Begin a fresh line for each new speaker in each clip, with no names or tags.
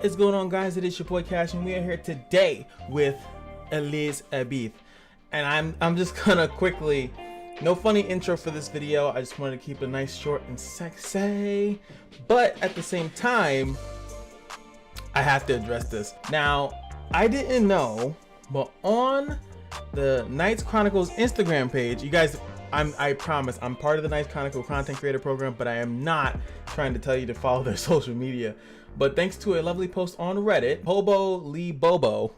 What is going on, guys? It is your boy Cash, and we are here today with Elizabeth. And I'm just gonna quickly, no funny intro for this video. I just wanted to keep it nice, short, and sexy. But at the same time, I have to address this. Now, I didn't know, but on the Knights Chronicles Instagram page, you guys, I promise I'm part of the Knights Chronicle Content Creator program, but I am not trying to tell you to follow their social media. But thanks to a lovely post on Reddit, Hobo Lee Bobo,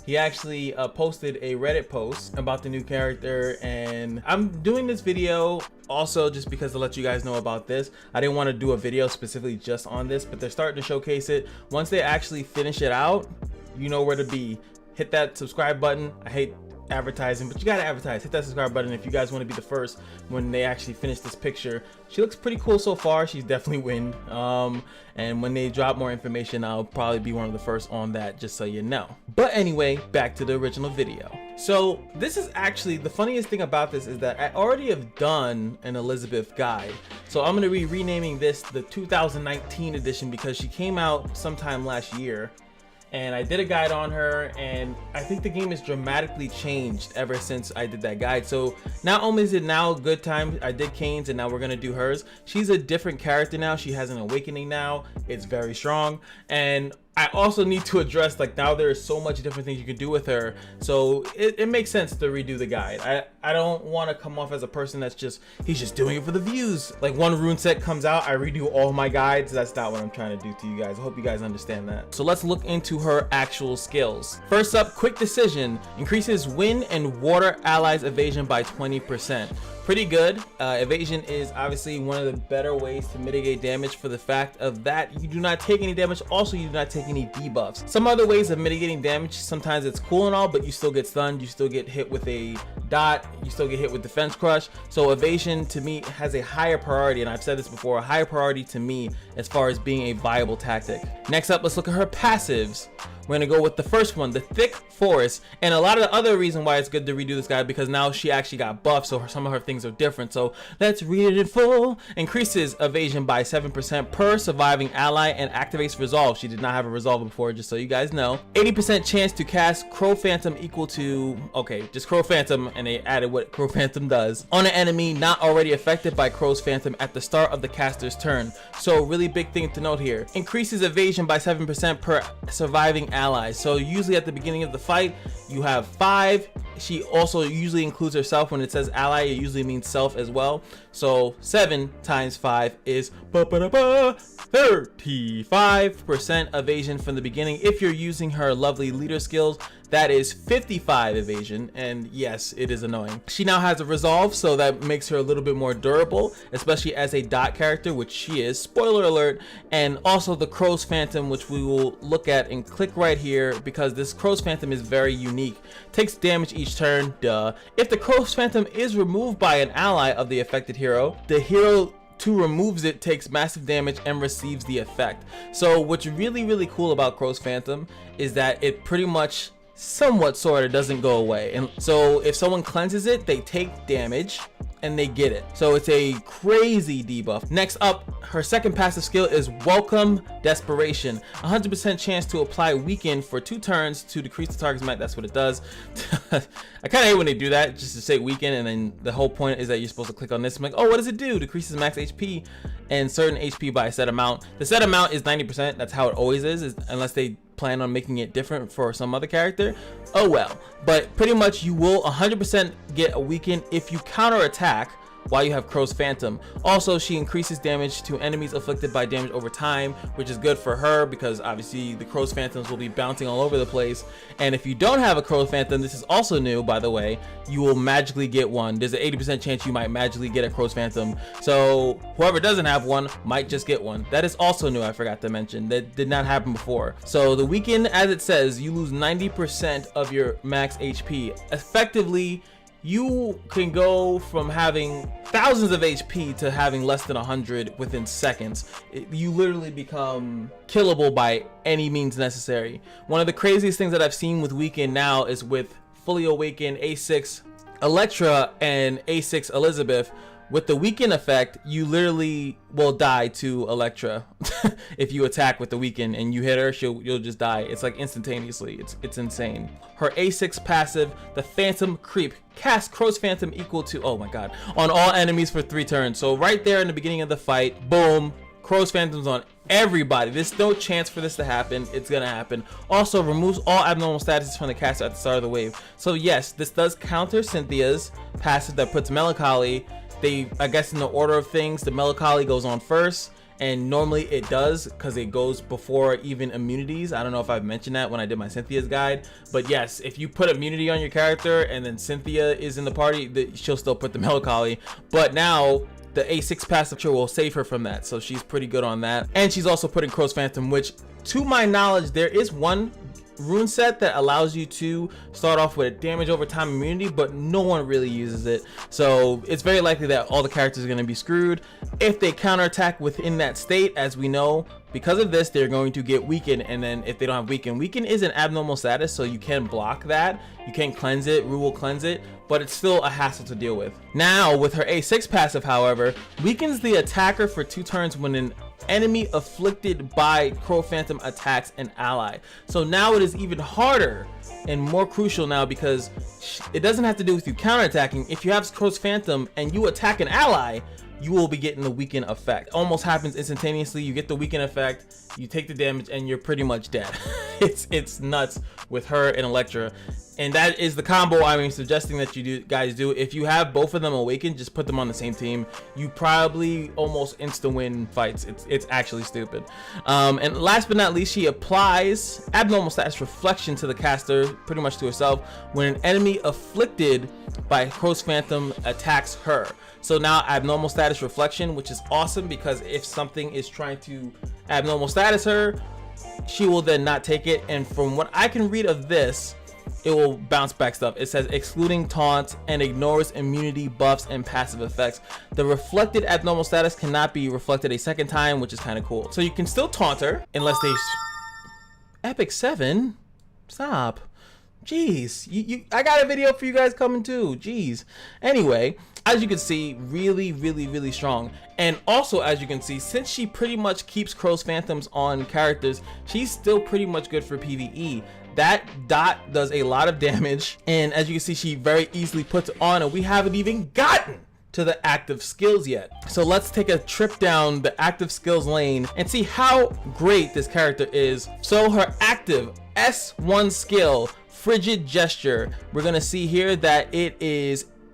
he actually posted a Reddit post about the new character, and I'm doing this video also just because to let you guys know about this. I didn't want to do a video specifically just on this, but they're starting to showcase it. Once they actually finish it out, you know where to be. Hit that subscribe button. I hate advertising, but you gotta advertise. Hit that subscribe button if you guys want to be the first when they actually finish this picture. She looks pretty cool so far. She's definitely wind, and when they drop more information, I'll probably be one of the first on that, just so you know. But anyway, back to the original video. So this is actually the funniest thing about this is that I already have done an Elizabeth guide, so I'm going to be renaming this the 2019 edition because she came out sometime last year. And I did a guide on her, and I think the game has dramatically changed ever since I did that guide. So not only is it now a good time, I did Kane's and now we're gonna do hers. She's a different character now. She has an awakening now. It's very strong. And I also need to address, like, now there's so much different things you can do with her, so it makes sense to redo the guide. I don't want to come off as a person that's just, he's just doing it for the views. Like, one rune set comes out, I redo all my guides. That's not what I'm trying to do to you guys. I hope you guys understand that. So let's look into her actual skills. First up, quick decision. Increases wind and water allies evasion by 20%. Pretty good. Evasion is obviously one of the better ways to mitigate damage for the fact of that you do not take any damage. Also, you do not take any debuffs. Some other ways of mitigating damage, sometimes it's cool and all, but you still get stunned, you still get hit with a dot, you still get hit with defense crush. So evasion to me has a higher priority, and I've said this before, a higher priority to me as far as being a viable tactic. Next up, let's look at her passives. We're gonna go with the first one, the thick forest, and a lot of the other reason why it's good to redo this guy because now she actually got buffed, so some of her things are different. So let's read it in full. Increases evasion by 7% per surviving ally and activates resolve. She did not have a resolve before, just so you guys know. 80% chance to cast Crow Phantom equal to, okay, just Crow Phantom, and they added what Crow Phantom does on an enemy not already affected by Crow's Phantom at the start of the caster's turn. So really big thing to note here. Increases evasion by 7% per surviving allies. So usually at the beginning of the fight you have 5. She also usually includes herself. When it says ally, it usually means self as well. So 7 times 5 is 35% evasion from the beginning. If you're using her lovely leader skills, that is 55 evasion, and yes, it is annoying. She now has a resolve, so that makes her a little bit more durable, especially as a dot character, which she is, spoiler alert. And also the Crow's Phantom, which we will look at and click right here because this Crow's Phantom is very unique. Takes damage each turn, duh. If the Crow's Phantom is removed by an ally of the affected hero, the hero who removes it takes massive damage and receives the effect. So what's really cool about Crow's Phantom is that it pretty much somewhat sort of doesn't go away, and so if someone cleanses it, they take damage and they get it. So it's a crazy debuff. Next up, her second passive skill is Welcome Desperation. 100% chance to apply weaken for 2 turns to decrease the target's might. That's what it does. I kind of hate when they do that, just to say weaken, and then the whole point is that you're supposed to click on this. I'm like, oh, what does it do? Decreases max HP and certain HP by a set amount. The set amount is 90%. That's how it always is unless they plan on making it different for some other character. Oh well, but pretty much you will 100% get a weaken if you counter attack while you have Crow's Phantom. Also, she increases damage to enemies afflicted by damage over time, which is good for her because obviously the Crow's Phantoms will be bouncing all over the place. And if you don't have a Crow's Phantom, this is also new, by the way, you will magically get one. There's an 80% chance you might magically get a Crow's Phantom. So whoever doesn't have one might just get one. That is also new, I forgot to mention. That did not happen before. So the weaken, as it says, you lose 90% of your max HP. Effectively, you can go from having thousands of HP to having less than 100 within seconds. You literally become killable by any means necessary. One of the craziest things that I've seen with Weekend now is with Fully Awakened A6 Electra and A6 Elizabeth, With the weaken effect, you literally will die to Electra. If you attack with the weaken and you hit her, you'll just die. It's like instantaneously. It's insane. Her A6 passive, the Phantom Creep, cast Crow's Phantom equal to, oh my god, on all enemies for 3 turns. So right there in the beginning of the fight, boom, Crow's Phantom's on everybody. There's no chance for this to happen. It's gonna happen. Also removes all abnormal statuses from the caster at the start of the wave. So yes, this does counter Cynthia's passive that puts Melancholy. I guess in the order of things, the Melancholy goes on first, and normally it does because it goes before even immunities. I don't know if I've mentioned that when I did my Cynthia's guide, but yes, if you put immunity on your character and then Cynthia is in the party, she'll still put the Melancholy. But now the A6 passive will save her from that, so she's pretty good on that. And she's also putting Crow's Phantom, which to my knowledge there is one rune set that allows you to start off with a damage over time immunity, but no one really uses it, so it's very likely that all the characters are going to be screwed if they counterattack within that state. As we know, because of this, they're going to get weakened, and then if they don't have weaken is an abnormal status, so you can block that, you can cleanse it, Rue will cleanse it, but it's still a hassle to deal with. Now with her A6 passive, however, weakens the attacker for 2 turns when an enemy afflicted by Crow Phantom attacks an ally. So now it is even harder and more crucial now, because it doesn't have to do with you counterattacking. If you have Crow's Phantom and you attack an ally, you will be getting the weaken effect. Almost happens instantaneously. You get the weaken effect, you take the damage, and you're pretty much dead. It's nuts with her and Electra. And that is the combo I'm suggesting that you guys do. If you have both of them awakened, just put them on the same team. You probably almost insta win fights. It's actually stupid. And last but not least, she applies abnormal status reflection to the caster, pretty much to herself, when an enemy afflicted by Crow's Phantom attacks her. So now abnormal status reflection, which is awesome, because if something is trying to abnormal status her, she will then not take it. And from what I can read of this, it will bounce back stuff. It says excluding taunts and ignores immunity buffs and passive effects. The reflected abnormal status cannot be reflected a second time, which is kind of cool. So you can still taunt her unless they Epic 7. Stop. Jeez, I got a video for you guys coming too. Jeez. Anyway, as you can see, really strong. And also, as you can see, since she pretty much keeps Crow's Phantoms on characters, she's still pretty much good for PvE. That dot does a lot of damage, and as you can see, she very easily puts it on, and we haven't even gotten to the active skills yet. So let's take a trip down the active skills lane and see how great this character is. So her active S1 skill, Frigid Gesture, we're gonna see here that it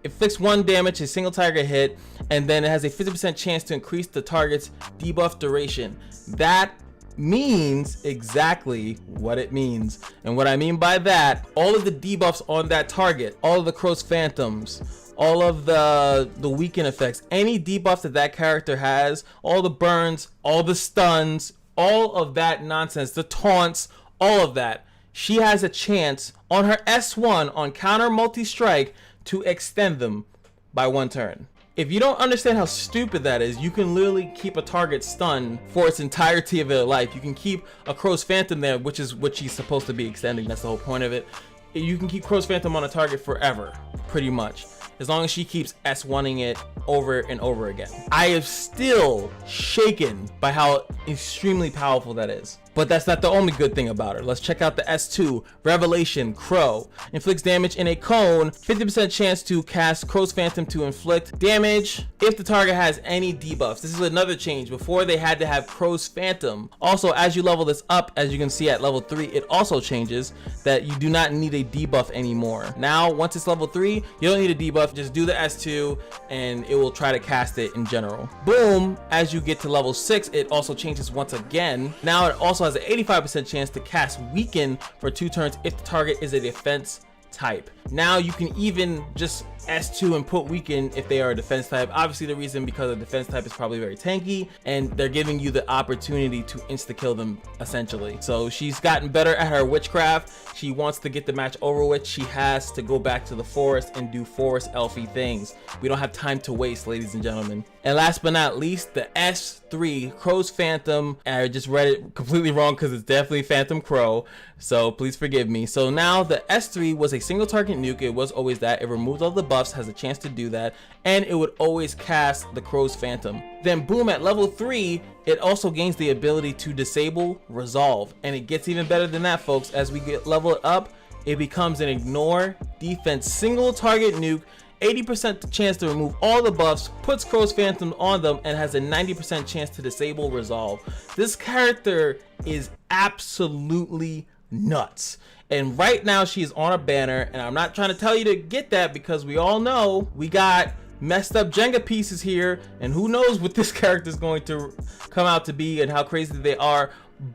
inflicts 1 damage a single target hit, and then it has a 50% chance to increase the target's debuff duration. That means exactly what it means. And what I mean by that, all of the debuffs on that target, all of the Crow's Phantoms, all of the weaken effects, any debuff that character has, all the burns, all the stuns, all of that nonsense, the taunts, all of that, she has a chance on her S1 on counter multi-strike to extend them by 1 turn. If you don't understand how stupid that is, you can literally keep a target stunned for its entirety of their life. You can keep a Crow's Phantom there, which is what she's supposed to be extending. That's the whole point of it. You can keep Crow's Phantom on a target forever, pretty much, as long as she keeps S1ing it over and over again. I am still shaken by how extremely powerful that is. But that's not the only good thing about her. Let's check out the S2, Revelation Crow. Inflicts damage in a cone, 50% chance to cast Crow's Phantom to inflict damage if the target has any debuffs. This is another change. Before, they had to have Crow's Phantom. Also, as you level this up, as you can see at level 3, it also changes that you do not need a debuff anymore. Now, once it's level 3, you don't need a debuff. Just do the S2 and it will try to cast it in general. Boom, as you get to level 6, it also changes once again. Now it also has an 85% chance to cast Weaken for 2 turns if the target is a defense type. Now you can even just S2 and put Weaken if they are a defense type. Obviously the reason, because a defense type is probably very tanky and they're giving you the opportunity to insta kill them essentially. So she's gotten better at her witchcraft. She wants to get the match over with. She has to go back to the forest and do forest elfy things. We don't have time to waste, ladies and gentlemen. And last but not least, the S3, Crow's Phantom. I just read it completely wrong because it's definitely Phantom Crow, so please forgive me. So now the S3 was a single target nuke. It was always that. It removed all the buffs has a chance to do that, and it would always cast the Crow's Phantom. Then boom, at level 3, it also gains the ability to disable Resolve, and it gets even better than that, folks. As we get leveled up, it becomes an ignore defense single target nuke, 80% chance to remove all the buffs, puts Crow's Phantom on them, and has a 90% chance to disable Resolve. This character is absolutely nuts. And right now she is on a banner, and I'm not trying to tell you to get that because we all know we got messed up Jenga pieces here, and who knows what this character is going to come out to be and how crazy they are.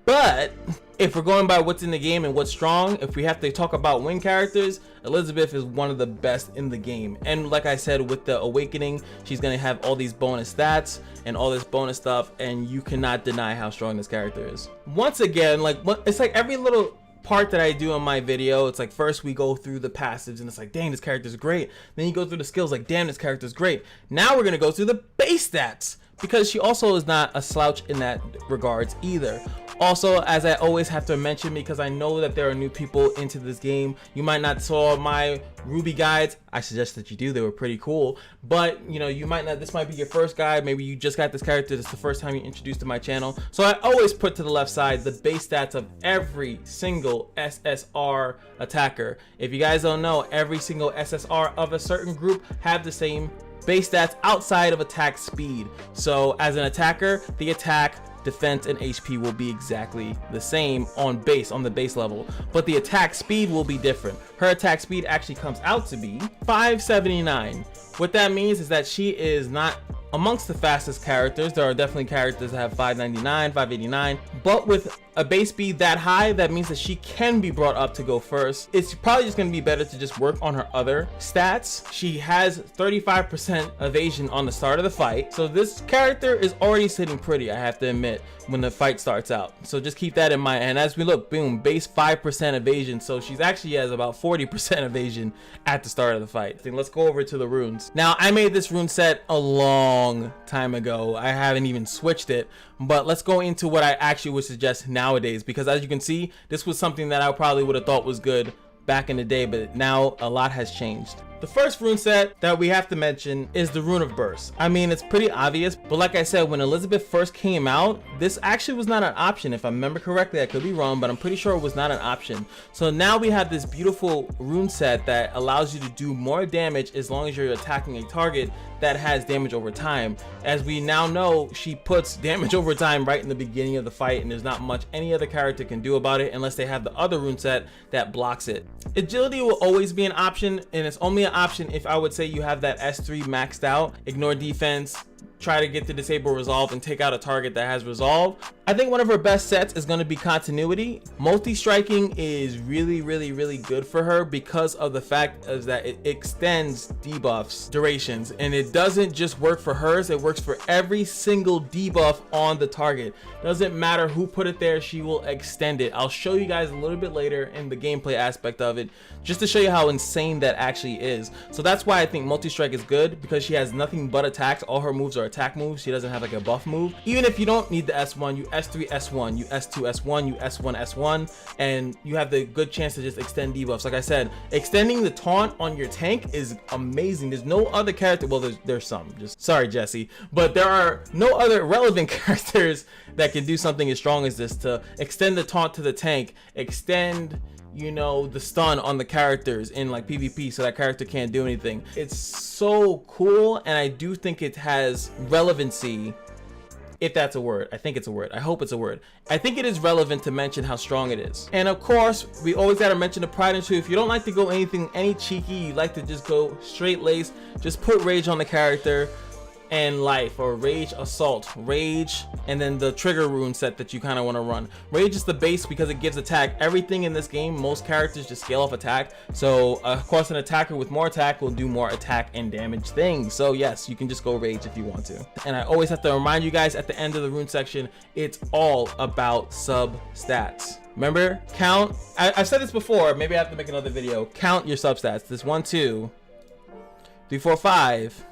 But if we're going by what's in the game and what's strong, if we have to talk about win characters, Elizabeth is one of the best in the game. And like I said, with the Awakening, she's gonna have all these bonus stats and all this bonus stuff, and you cannot deny how strong this character is. Once again, like, it's like every little part that I do in my video, it's like first we go through the passives and it's like, dang, this character's great. Then you go through the skills, like, damn, this character's great. Now we're gonna go through the base stats, because she also is not a slouch in that regards either. Also, as I always have to mention, because I know that there are new people into this game, you might not saw my Ruby guides. I suggest that you do, they were pretty cool. But you know, you might not, this might be your first guide, maybe you just got this character, this is the first time you introduced to my channel. So I always put to the left side the base stats of every single SSR attacker. If you guys don't know, every single SSR of a certain group have the same base stats outside of attack speed. So as an attacker, the attack, defense, and HP will be exactly the same on the base level, but the attack speed will be different. Her attack speed actually comes out to be 579. What that means is that she is not amongst the fastest characters. There are definitely characters that have 599, 589, but with a base speed that high, that means that she can be brought up to go first. It's probably just going to be better to just work on her other stats. She has 35% evasion on the start of the fight, so this character is already sitting pretty, I have to admit, when the fight starts out. So just keep that in mind. And as we look, boom, base 5% evasion, so she's actually has about 40% evasion at the start of the fight. So let's go over to the runes. Now, I made this rune set a long time ago. I haven't even switched it, but let's go into what I actually would suggest nowadays, because as you can see, this was something that I probably would have thought was good back in the day, but now a lot has changed. The first rune set that we have to mention is the Rune of Burst. I mean, it's pretty obvious, but like I said, when Elizabeth first came out, this actually was not an option. If I remember correctly, I could be wrong, but I'm pretty sure it was not an option. So now we have this beautiful rune set that allows you to do more damage as long as you're attacking a target that has damage over time. As we now know, she puts damage over time right in the beginning of the fight, and there's not much any other character can do about it unless they have the other rune set that blocks it. Agility will always be an option, and it's only an option if I would say you have that S3 maxed out. Ignore defense, try to get to disable Resolve, and take out a target that has Resolve. I think one of her best sets is going to be Continuity. Multi-striking is really good for her because of the fact is that it extends debuffs durations, and it doesn't just work for hers, it works for every single debuff on the target. Doesn't matter who put it there, she will extend it. I'll show you guys a little bit later in the gameplay aspect of it, just to show you how insane that actually is. So that's why I think multi-strike is good, because she has nothing but attacks. All her moves are attack moves. She doesn't have like a buff move. Even if you don't need the S1, you S3 S1, you S2 S1, you S1 S1, and you have the good chance to just extend debuffs. Like I said, extending the taunt on your tank is amazing. There's no other character, well, there's some, just sorry Jesse, but there are no other relevant characters that can do something as strong as this, to extend the taunt to the tank, extend, you know, the stun on the characters in like PvP so that character can't do anything. It's so cool, and I do think it has relevancy, if that's a word. I think it's a word. I hope it's a word. I think it is relevant to mention how strong it is. And of course, we always got to mention the pride and truth. If you don't like to go any cheeky, you like to just go straight lace, just put rage on the character and life, or rage assault, rage, and then the trigger rune set that you kind of want to run. Rage is the base because it gives attack. Everything in this game, most characters just scale off attack, so of course an attacker with more attack will do more attack and damage things. So yes, you can just go rage if you want to. And I always have to remind you guys at the end of the rune section, it's all about sub stats. Remember, count. I've said this before, maybe I have to make another video. Count your sub stats. This 1 2 3 4 5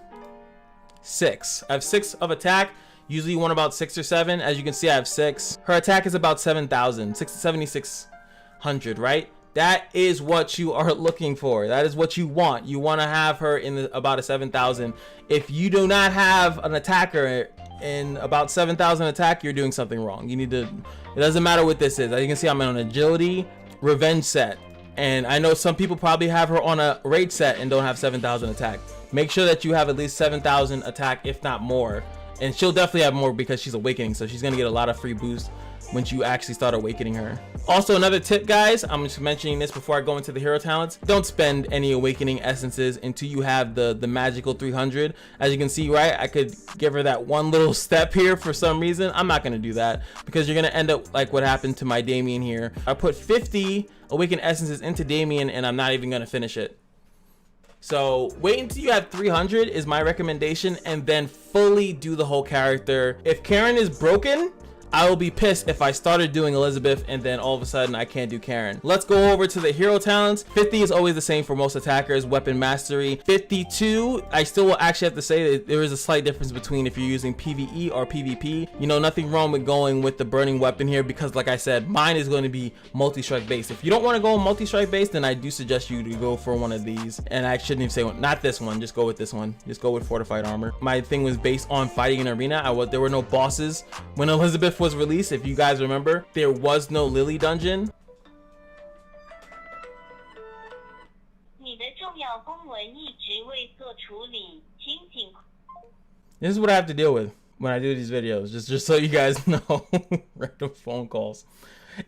6. I have 6 of attack. Usually you want about 6 or 7. As you can see, I have 6. Her attack is about 7,000, 7600, right? That is what you are looking for. That is what you want. You want to have her in about a 7,000. If you do not have an attacker in about 7,000 attack, you're doing something wrong. You need to, it doesn't matter what this is. As you can see, I'm on an agility revenge set. And I know some people probably have her on a rage set and don't have 7,000 attack. Make sure that you have at least 7,000 attack, if not more. And she'll definitely have more because she's awakening. So she's going to get a lot of free boosts once you actually start awakening her. Also, another tip, guys, I'm just mentioning this before I go into the hero talents. Don't spend any awakening essences until you have the magical 300. As you can see, right, I could give her that one little step here for some reason. I'm not going to do that because you're going to end up like what happened to my Damien here. I put 50 awakened essences into Damien and I'm not even going to finish it. So wait until you have 300 is my recommendation, and then fully do the whole character. If Karen is broken, I will be pissed if I started doing Elizabeth and then all of a sudden I can't do Karen. Let's go over to the hero talents. 50 is always the same for most attackers. Weapon mastery. 52, I still will actually have to say that there is a slight difference between if you're using PvE or PvP. You know, nothing wrong with going with the burning weapon here because like I said, mine is going to be multi-strike based. If you don't want to go multi-strike based, then I do suggest you to go for one of these. And I shouldn't even say one, not this one, just go with this one. Just go with fortified armor. My thing was based on fighting in arena. There were no bosses when Elizabeth was released. If you guys remember, there was no Lily dungeon. This is what I have to deal with when I do these videos, just so you guys know. Random phone calls.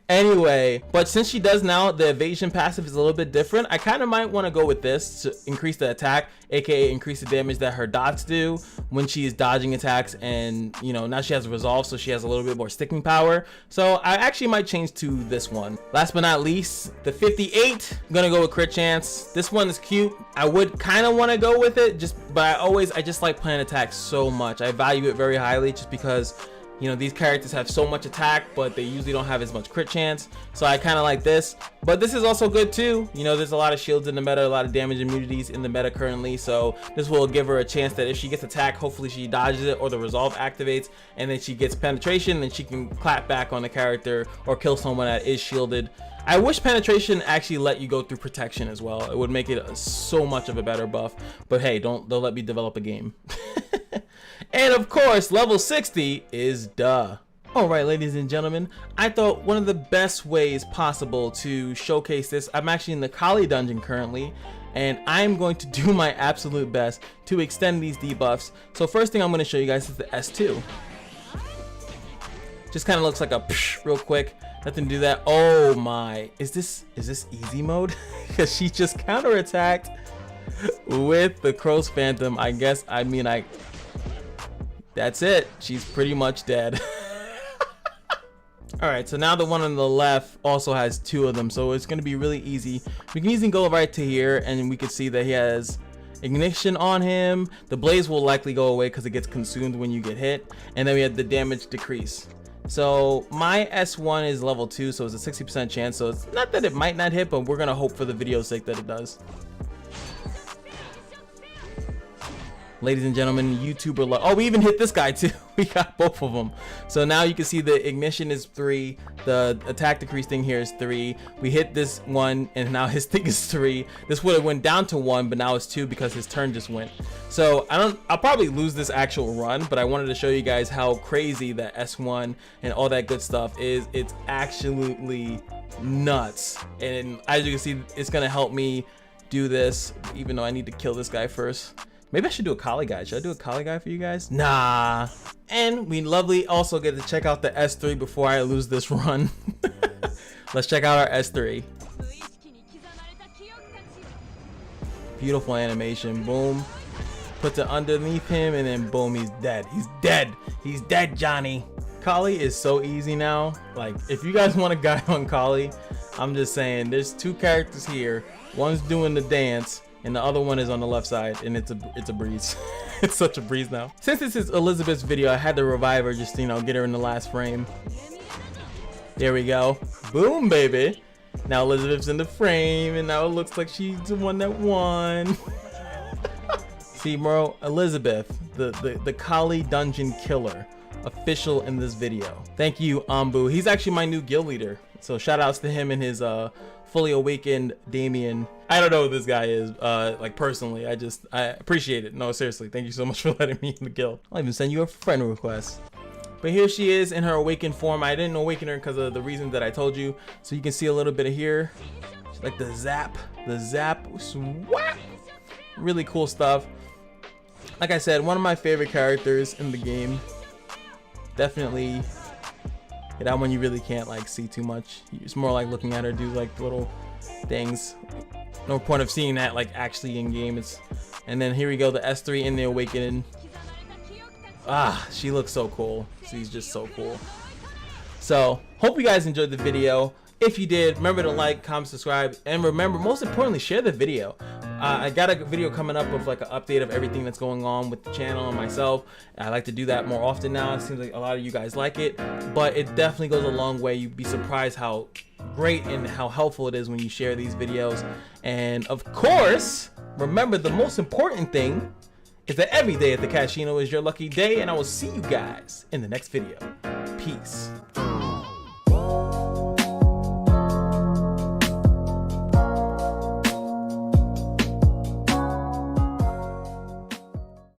Anyway, but since she does now, the evasion passive is a little bit different. I kind of might want to go with this to increase the attack, aka increase the damage that her dots do when she is dodging attacks. And you know, now she has resolve, so she has a little bit more sticking power. So I actually might change to this one. Last but not least, the 58, I'm gonna go with crit chance. This one is cute. I would kind of want to go with it, but I just like playing attacks so much. I value it very highly just because, you know, these characters have so much attack, but they usually don't have as much crit chance. So I kind of like this, but this is also good too. You know, there's a lot of shields in the meta, a lot of damage immunities in the meta currently. So this will give her a chance that if she gets attacked, hopefully she dodges it or the resolve activates, and then she gets penetration, then she can clap back on the character or kill someone that is shielded. I wish penetration actually let you go through protection as well. It would make it so much of a better buff, but hey, don't let me develop a game. And of course, level 60 is duh. Alright, ladies and gentlemen, I thought one of the best ways possible to showcase this, I'm actually in the Kali dungeon currently, and I'm going to do my absolute best to extend these debuffs. So first thing I'm going to show you guys is the S2. Just kind of looks like a psh, real quick. Nothing to do that. Oh my, is this easy mode? Because she just counterattacked with the Crow's Phantom. That's it. She's pretty much dead. Alright, so now the one on the left also has two of them, so it's going to be really easy. We can easily go right to here, and we can see that he has ignition on him. The blaze will likely go away because it gets consumed when you get hit, and then we have the damage decrease. So my S1 is level 2, so it's a 60% chance, so it's not that it might not hit, but we're going to hope for the video's sake that it does. Ladies and gentlemen, YouTuber oh, we even hit this guy too. We got both of them. So now you can see the ignition is 3, the attack decrease thing here is 3. We hit this one and now his thing is 3. This would have went down to 1, but now it's 2 because his turn just went. So I'll probably lose this actual run, but I wanted to show you guys how crazy that S1 and all that good stuff is. It's absolutely nuts. And as you can see, it's gonna help me do this, even though I need to kill this guy first. Maybe I should do a Kali guy. Should I do a Kali guy for you guys? Nah. And we lovely also get to check out the S3 before I lose this run. Let's check out our S3. Beautiful animation. Boom. Puts it underneath him and then boom, he's dead. He's dead. He's dead, Johnny. Kali is so easy now. Like, if you guys want a guy on Kali, I'm just saying there's two characters here. One's doing the dance and the other one is on the left side, and it's a breeze. It's such a breeze now. Since this is Elizabeth's video, I had to revive her, just, you know, get her in the last frame. There we go. Boom, baby. Now Elizabeth's in the frame, and now it looks like she's the one that won. See, bro, Elizabeth, the Kali dungeon killer, official in this video. Thank you, Ambu. He's actually my new guild leader. So shout outs to him and his fully awakened Damien. I don't know who this guy is, like personally. I appreciate it. No, seriously, thank you so much for letting me in the guild. I'll even send you a friend request. But here she is in her awakened form. I didn't awaken her because of the reason that I told you. So you can see a little bit of here. She's like the zap, swap. Really cool stuff. Like I said, one of my favorite characters in the game. Definitely, that one you really can't like see too much. It's more like looking at her do like little things. No point of seeing that like actually in game. And then here we go, the S3 in the awakening. Ah, she looks so cool. She's just so cool. So, hope you guys enjoyed the video. If you did, remember to like, comment, subscribe, and remember, most importantly, share the video. I got a video coming up of like an update of everything that's going on with the channel and myself. I like to do that more often now. It seems like a lot of you guys like it, but it definitely goes a long way. You'd be surprised how great and how helpful it is when you share these videos. And of course, remember the most important thing is that every day at the Kashino is your lucky day, and I will see you guys in the next video. Peace.